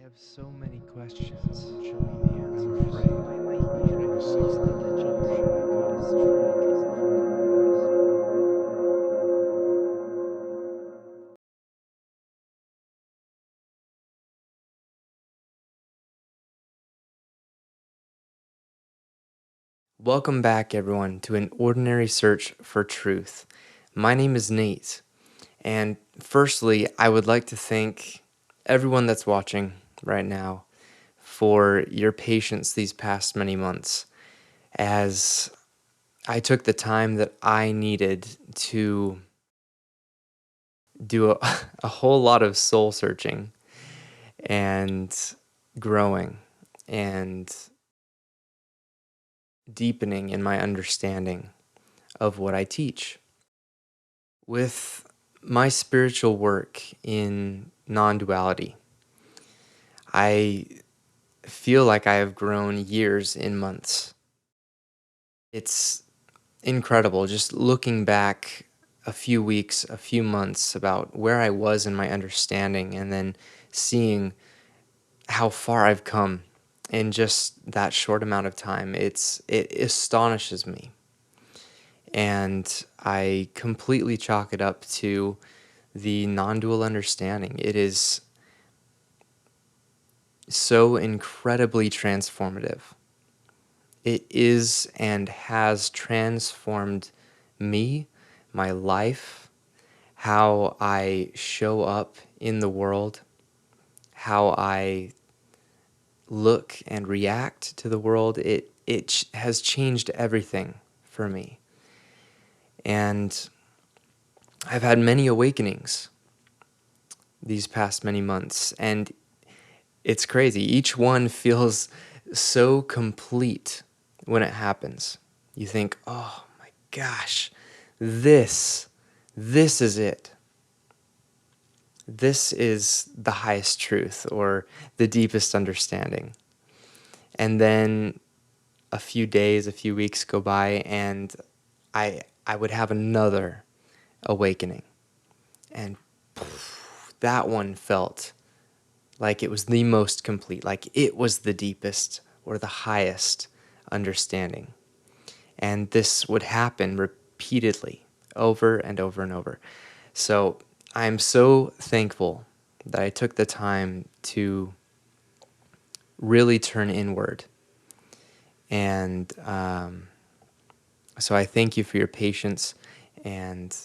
have so many questions. Show me the answers. I'm afraid. Why am I here? I always think that you should I Welcome back, everyone, to An Ordinary Search for Truth. My name is Nate, and firstly, I would like to thank everyone that's watching right now for your patience these past many months as I took the time that I needed to do a whole lot of soul searching and growing and deepening in my understanding of what I teach. With my spiritual work in non duality, I feel like I have grown years in months. It's incredible just looking back a few weeks, a few months about where I was in my understanding and then seeing how far I've come in just that short amount of time. It astonishes me. And I completely chalk it up to the non-dual understanding. It is so incredibly transformative. It is and has transformed me, my life, how I show up in the world, how I look and react to the world. It has changed everything for me. And I've had many awakenings these past many months, and it's crazy. Each one feels so complete when it happens. You think, oh my gosh, this, this is it. This is the highest truth or the deepest understanding. And then a few days, a few weeks go by, and I would have another awakening. And that one felt like it was the most complete, like it was the deepest or the highest understanding. And this would happen repeatedly over and over and over. So I'm so thankful that I took the time to really turn inward. And so I thank you for your patience and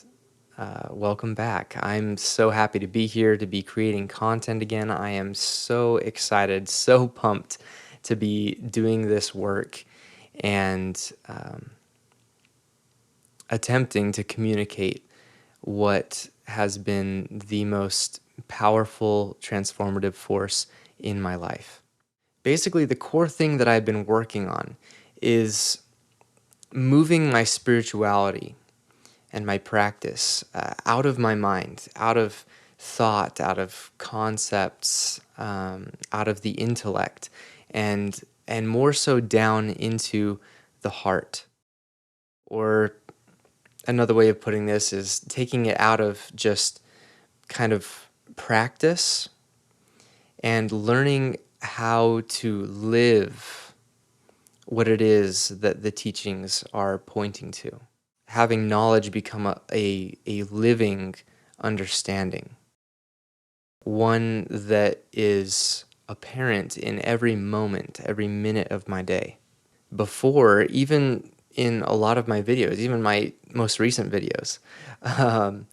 welcome back. I'm so happy to be here, to be creating content again. I am so excited, so pumped to be doing this work and attempting to communicate what has been the most powerful, transformative force in my life. Basically, the core thing that I've been working on is moving my spirituality and my practice out of my mind, out of thought, out of concepts, out of the intellect, and more so down into the heart. Or another way of putting this is taking it out of just kind of practice and learning how to live what it is that the teachings are pointing to. Having knowledge become a living understanding, one that is apparent in every moment, every minute of my day. Before, even in a lot of my videos, even my most recent videos, um,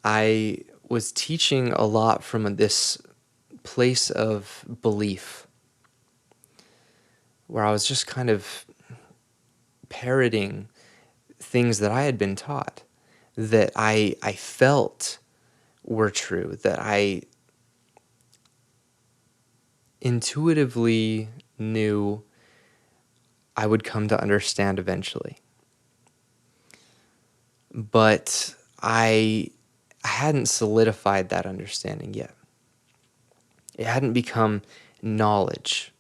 I was teaching a lot from this place of belief where I was just kind of parroting things that I had been taught that I felt were true, that I intuitively knew I would come to understand eventually. But I hadn't solidified that understanding yet. It hadn't become knowledge,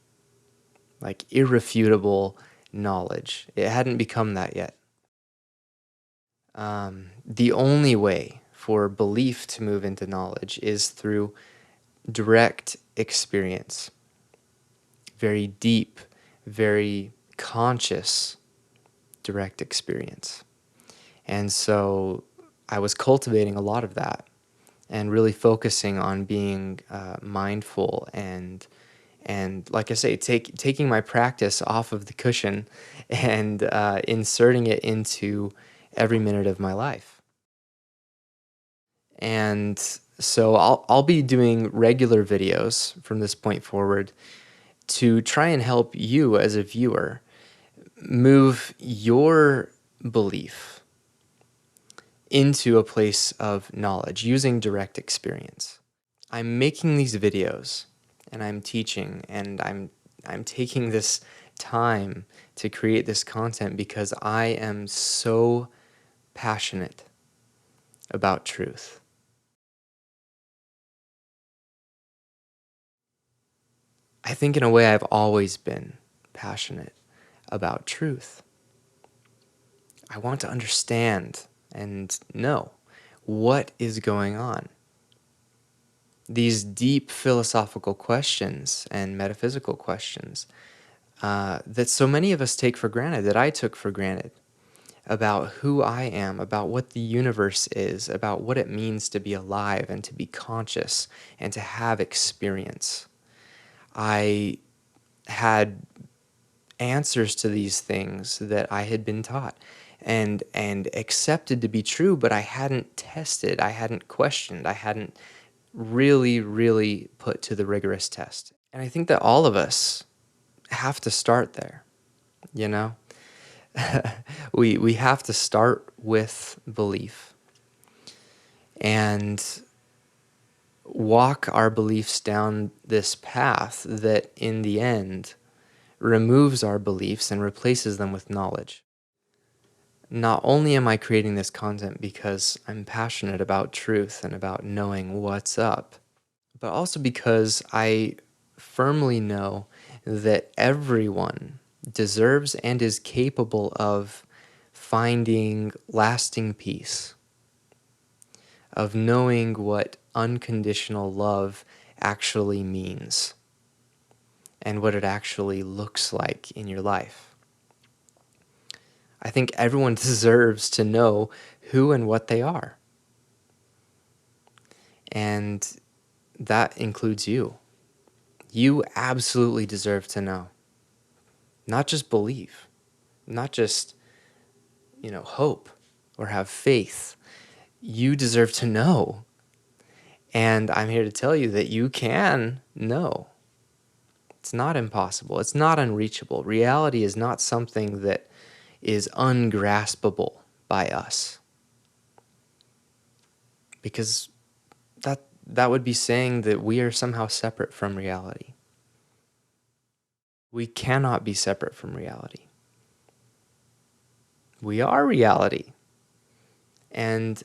like irrefutable knowledge. It hadn't become that yet. The only way for belief to move into knowledge is through direct experience, very deep, very conscious, direct experience. And so I was cultivating a lot of that and really focusing on being mindful and like I say, taking my practice off of the cushion and inserting it into every minute of my life. And so I'll be doing regular videos from this point forward to try and help you as a viewer move your belief into a place of knowledge using direct experience. I'm making these videos and I'm teaching and I'm taking this time to create this content because I am so passionate about truth. I think in a way I've always been passionate about truth. I want to understand and know what is going on. These deep philosophical questions and metaphysical questions that so many of us take for granted, that I took for granted, about who I am, about what the universe is, about what it means to be alive and to be conscious and to have experience. I had answers to these things that I had been taught and accepted to be true, but I hadn't tested, I hadn't questioned, I hadn't really put to the rigorous test. And I think that all of us have to start there, you know? we have to start with belief and walk our beliefs down this path that in the end removes our beliefs and replaces them with knowledge. Not only am I creating this content because I'm passionate about truth and about knowing what's up, but also because I firmly know that everyone deserves and is capable of finding lasting peace, of knowing what unconditional love actually means and what it actually looks like in your life. I think everyone deserves to know who and what they are. And that includes you. You absolutely deserve to know. Not just believe, not just, hope or have faith. You deserve to know. And I'm here to tell you that you can know. It's not impossible. It's not unreachable. Reality is not something that is ungraspable by us. Because that would be saying that we are somehow separate from reality. We cannot be separate from reality. We are reality. And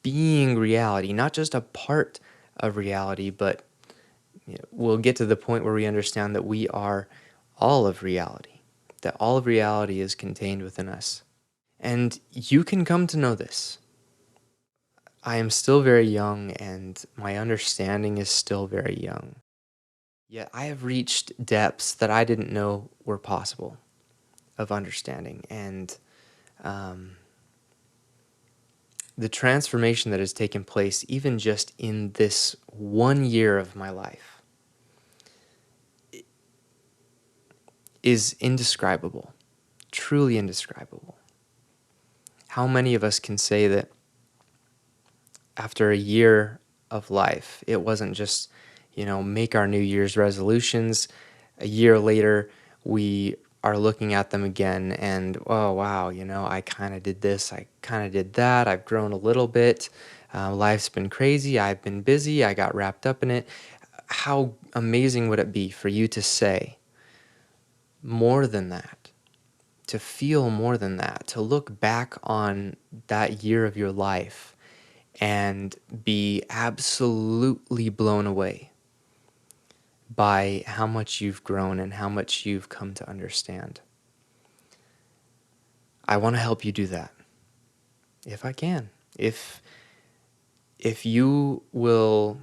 being reality, not just a part of reality, but we'll get to the point where we understand that we are all of reality, that all of reality is contained within us. And you can come to know this. I am still very young and my understanding is still very young. Yet I have reached depths that I didn't know were possible of understanding. And the transformation that has taken place, even just in this 1 year of my life, is indescribable, truly indescribable. How many of us can say that after a year of life, it wasn't just, make our New Year's resolutions. A year later, we are looking at them again and, oh, wow, I kind of did this, I kind of did that, I've grown a little bit, life's been crazy, I've been busy, I got wrapped up in it. How amazing would it be for you to say more than that, to feel more than that, to look back on that year of your life and be absolutely blown away by how much you've grown and how much you've come to understand. I want to help you do that, if I can. If you will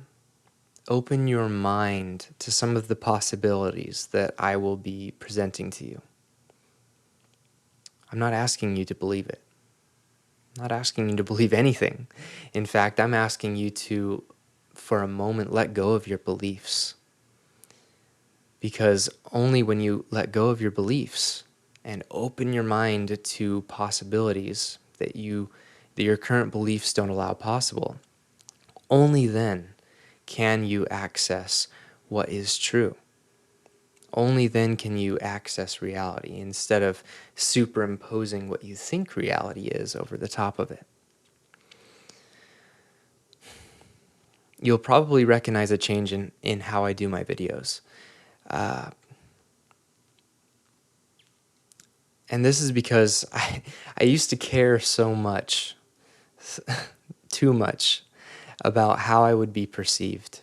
open your mind to some of the possibilities that I will be presenting to you. I'm not asking you to believe it. I'm not asking you to believe anything. In fact, I'm asking you to, for a moment, let go of your beliefs. Because only when you let go of your beliefs and open your mind to possibilities that your current beliefs don't allow possible, only then can you access what is true. Only then can you access reality instead of superimposing what you think reality is over the top of it. You'll probably recognize a change in how I do my videos. And this is because I used to care so much, too much, about how I would be perceived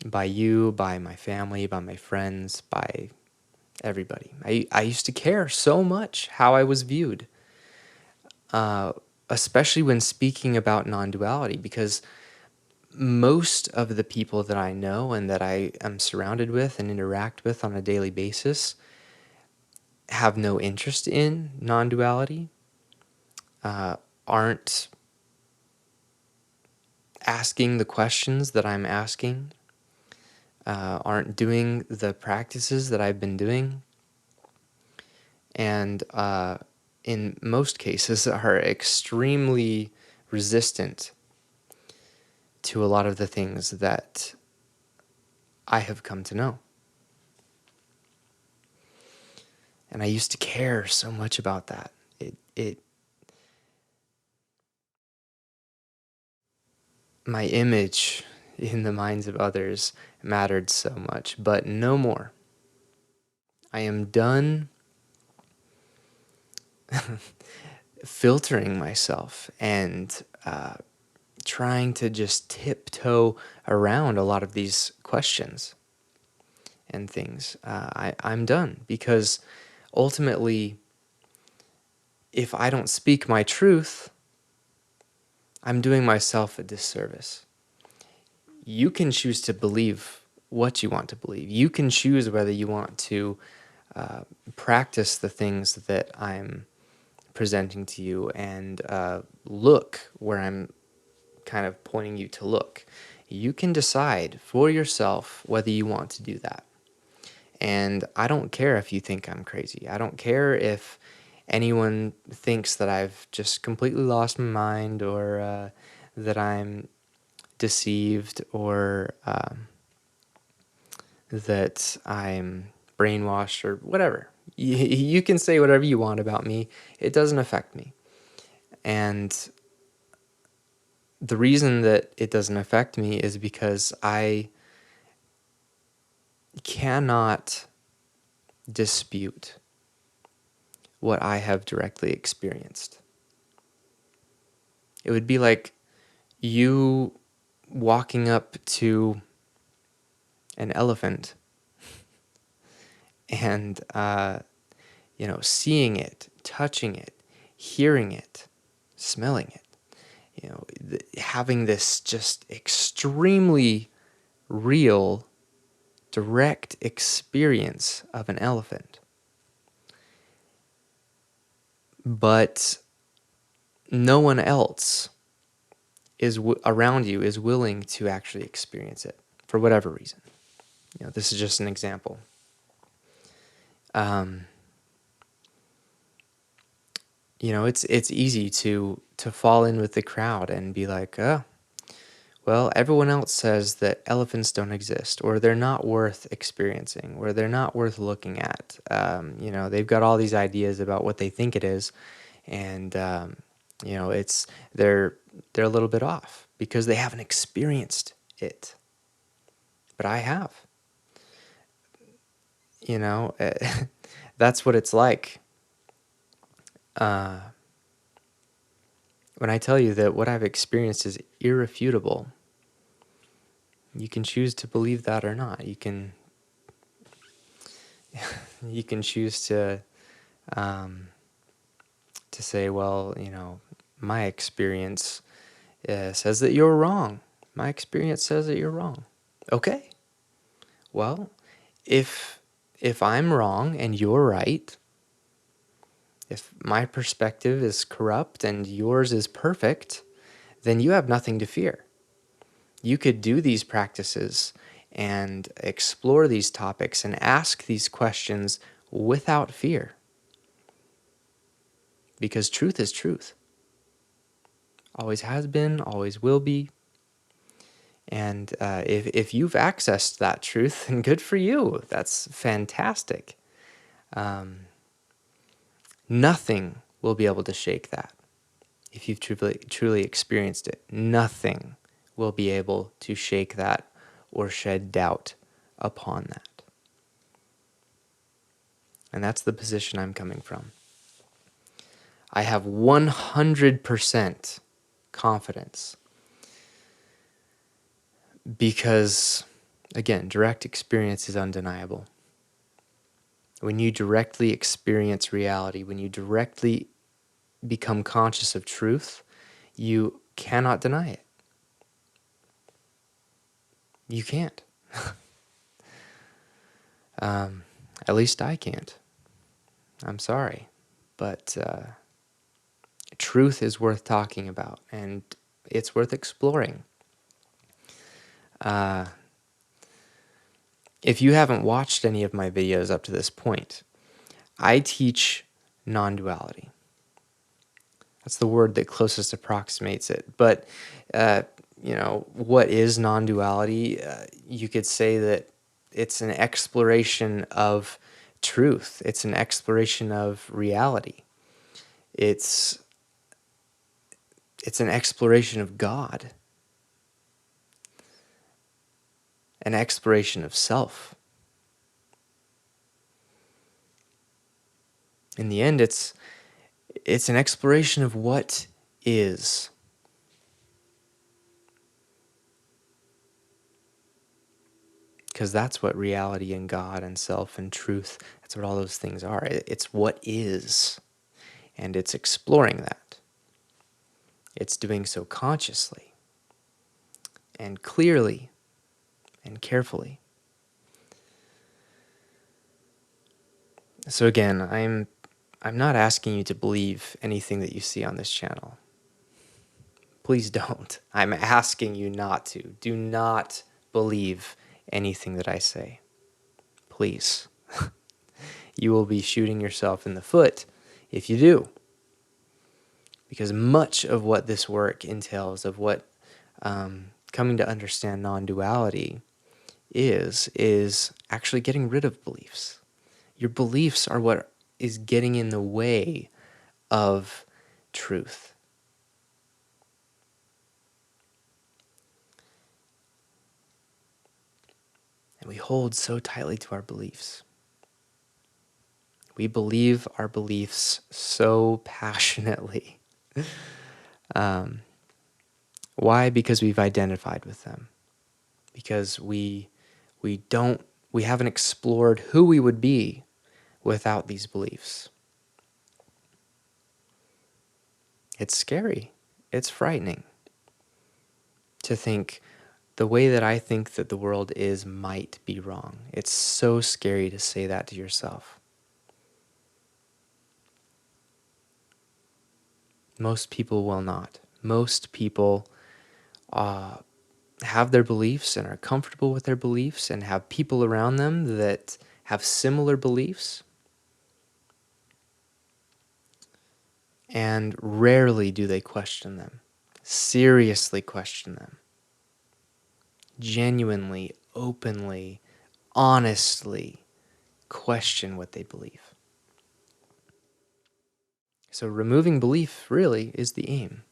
by you, by my family, by my friends, by everybody. I used to care so much how I was viewed, especially when speaking about non-duality, because most of the people that I know and that I am surrounded with and interact with on a daily basis have no interest in non-duality, aren't asking the questions that I'm asking, aren't doing the practices that I've been doing, and in most cases are extremely resistant to a lot of the things that I have come to know. And I used to care so much about that. My image in the minds of others mattered so much, but no more. I am done filtering myself and trying to just tiptoe around a lot of these questions and things. I'm done, because ultimately, if I don't speak my truth, I'm doing myself a disservice. You can choose to believe what you want to believe. You can choose whether you want to practice the things that I'm presenting to you and look where I'm kind of pointing you to look. You can decide for yourself whether you want to do that. And I don't care if you think I'm crazy. I don't care if anyone thinks that I've just completely lost my mind, or that I'm deceived, or that I'm brainwashed, or whatever. You can say whatever you want about me. It doesn't affect me. And the reason that it doesn't affect me is because I cannot dispute what I have directly experienced. It would be like you walking up to an elephant and seeing it, touching it, hearing it, smelling it, having this just extremely real, direct experience of an elephant. But no one else around you is willing to actually experience it for whatever reason. This is just an example. It's easy to fall in with the crowd and be like, oh, well, everyone else says that elephants don't exist, or they're not worth experiencing, or they're not worth looking at. They've got all these ideas about what they think it is, and it's they're a little bit off because they haven't experienced it. But I have. That's what it's like. When I tell you that what I've experienced is irrefutable, you can choose to believe that or not. You can choose to say, well, my experience says that you're wrong. My experience says that you're wrong. Okay, well, if I'm wrong and you're right, if my perspective is corrupt and yours is perfect, then you have nothing to fear. You could do these practices and explore these topics and ask these questions without fear, because truth is truth. Always has been, always will be. And if you've accessed that truth, then good for you. That's fantastic. Nothing will be able to shake that. If you've truly experienced it, nothing will be able to shake that or shed doubt upon that. And that's the position I'm coming from. I have 100% confidence because, again, direct experience is undeniable. When you directly experience reality, when you directly become conscious of truth, you cannot deny it. You can't. At least I can't. I'm sorry. But truth is worth talking about, and it's worth exploring. If you haven't watched any of my videos up to this point, I teach non-duality. That's the word that closest approximates it. But, what is non-duality? You could say that it's an exploration of truth. It's an exploration of reality. It's an exploration of God, an exploration of self. In the end, it's an exploration of what is. Because that's what reality and God and self and truth, that's what all those things are. It's what is. And it's exploring that. It's doing so consciously and clearly and carefully. So again, I'm not asking you to believe anything that you see on this channel. Please don't. I'm asking you not to. Do not believe anything that I say. Please. You will be shooting yourself in the foot if you do. Because much of what this work entails, of what coming to understand non-duality is actually getting rid of beliefs. Your beliefs are what is getting in the way of truth. And we hold so tightly to our beliefs. We believe our beliefs so passionately. Why? Because we've identified with them. Because we haven't explored who we would be without these beliefs. It's scary. It's frightening to think the way that I think that the world is might be wrong. It's so scary to say that to yourself. Most people will not. Most people have their beliefs and are comfortable with their beliefs and have people around them that have similar beliefs. And rarely do they question them, seriously question them, genuinely, openly, honestly question what they believe. So removing belief really is the aim.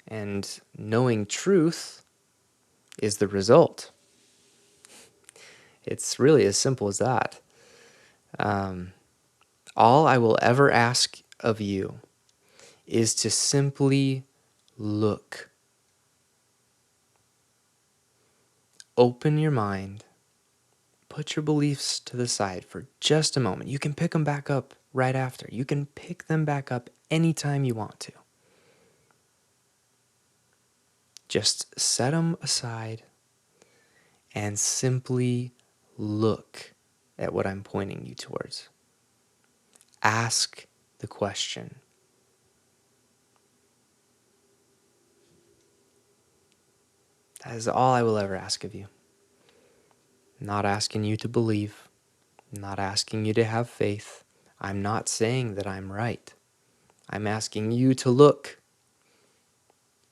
And knowing truth is the result. It's really as simple as that. All I will ever ask of you is to simply look. Open your mind. Put your beliefs to the side for just a moment. You can pick them back up right after. You can pick them back up anytime you want to. Just set them aside and simply look at what I'm pointing you towards. Ask the question. That is all I will ever ask of you. I'm not asking you to believe. I'm not asking you to have faith. I'm not saying that I'm right. I'm asking you to look.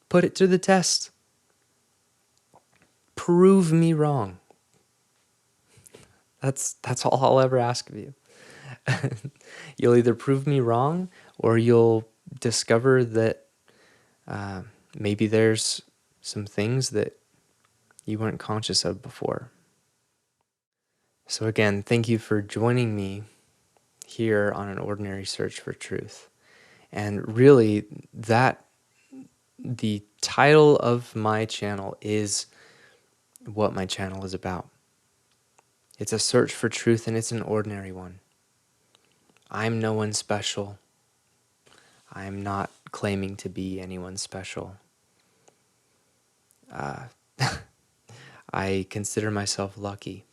Put it to the test. Prove me wrong. That's all I'll ever ask of you. You'll either prove me wrong or you'll discover that maybe there's some things that you weren't conscious of before. So again, thank you for joining me here on an ordinary search for truth. And really, the title of my channel is what my channel is about. It's a search for truth, and it's an ordinary one. I'm no one special. I'm not claiming to be anyone special. I consider myself lucky.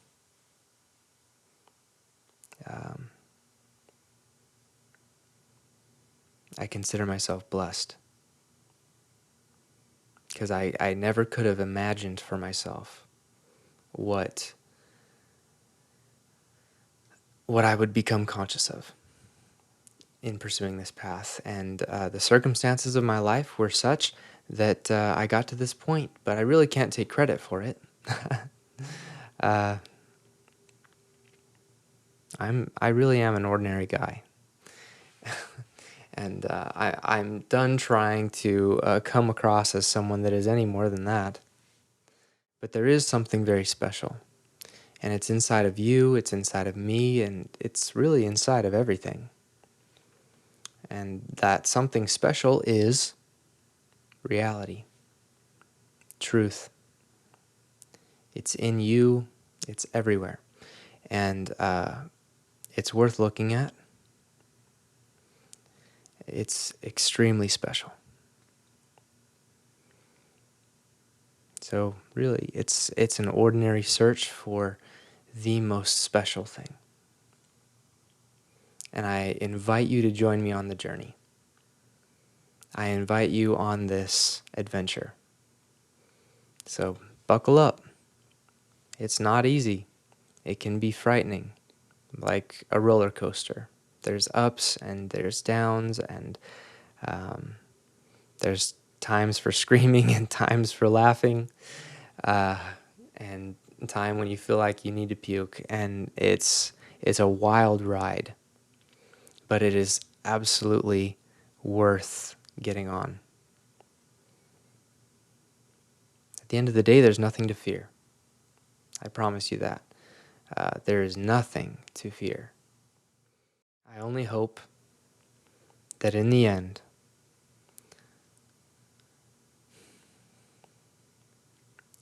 I consider myself blessed because I never could have imagined for myself what I would become conscious of in pursuing this path. And the circumstances of my life were such that I got to this point, but I really can't take credit for it. I really am an ordinary guy. And I'm done trying to come across as someone that is any more than that. But there is something very special. And it's inside of you, it's inside of me, and it's really inside of everything. And that something special is reality, truth. It's in you, it's everywhere. And it's worth looking at. It's extremely special. So really, it's an ordinary search for the most special thing. And I invite you to join me on the journey. I invite you on this adventure. So buckle up. It's not easy. It can be frightening, like a roller coaster. There's ups and there's downs, and there's times for screaming and times for laughing, and time when you feel like you need to puke. And it's a wild ride, but it is absolutely worth getting on. At the end of the day, there's nothing to fear. I promise you that. There is nothing to fear. I only hope that in the end,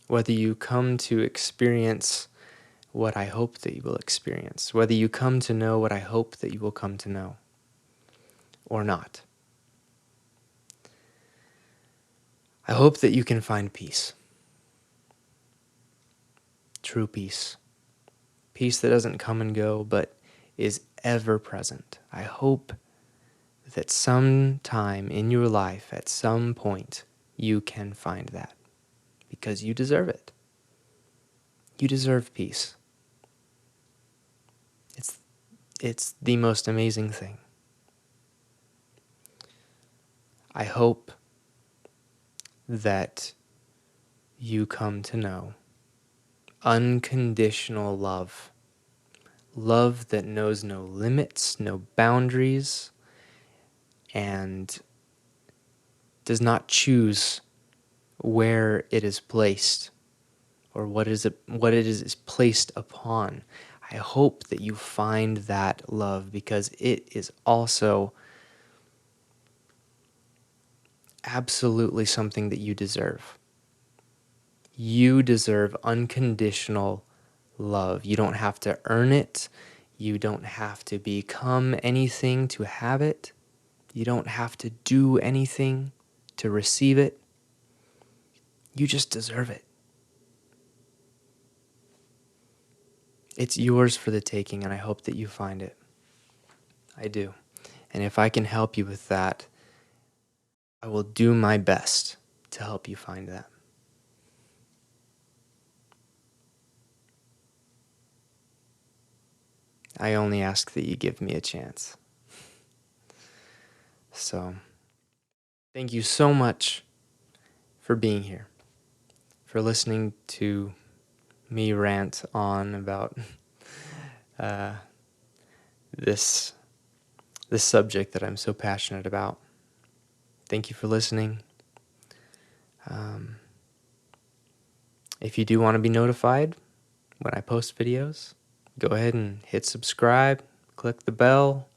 whether you come to experience what I hope that you will experience, whether you come to know what I hope that you will come to know, or not, I hope that you can find peace. True peace. Peace that doesn't come and go, but is ever present. I hope that sometime in your life, at some point, you can find that. Because you deserve it. You deserve peace. It's the most amazing thing. I hope that you come to know unconditional love. Love that knows no limits, no boundaries, and does not choose where it is placed or what it is placed upon. I hope that you find that love, because it is also absolutely something that you deserve. You deserve unconditional love. You don't have to earn it. You don't have to become anything to have it. You don't have to do anything to receive it. You just deserve it. It's yours for the taking, and I hope that you find it. I do. And if I can help you with that, I will do my best to help you find that. I only ask that you give me a chance. So, thank you so much for being here, for listening to me rant on about uh, this subject that I'm so passionate about. Thank you for listening. If you do want to be notified when I post videos, go ahead and hit subscribe, click the bell.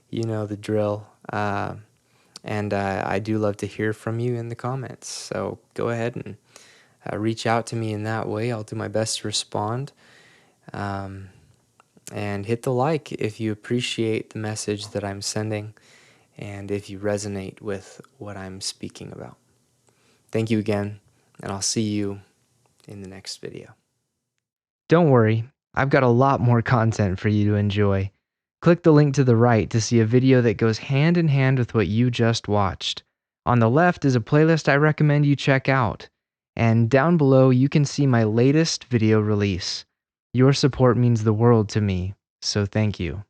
You know the drill. And I do love to hear from you in the comments. So go ahead and reach out to me in that way. I'll do my best to respond. And hit the like if you appreciate the message that I'm sending and if you resonate with what I'm speaking about. Thank you again, and I'll see you in the next video. Don't worry, I've got a lot more content for you to enjoy. Click the link to the right to see a video that goes hand in hand with what you just watched. On the left is a playlist I recommend you check out. And down below, you can see my latest video release. Your support means the world to me, so thank you.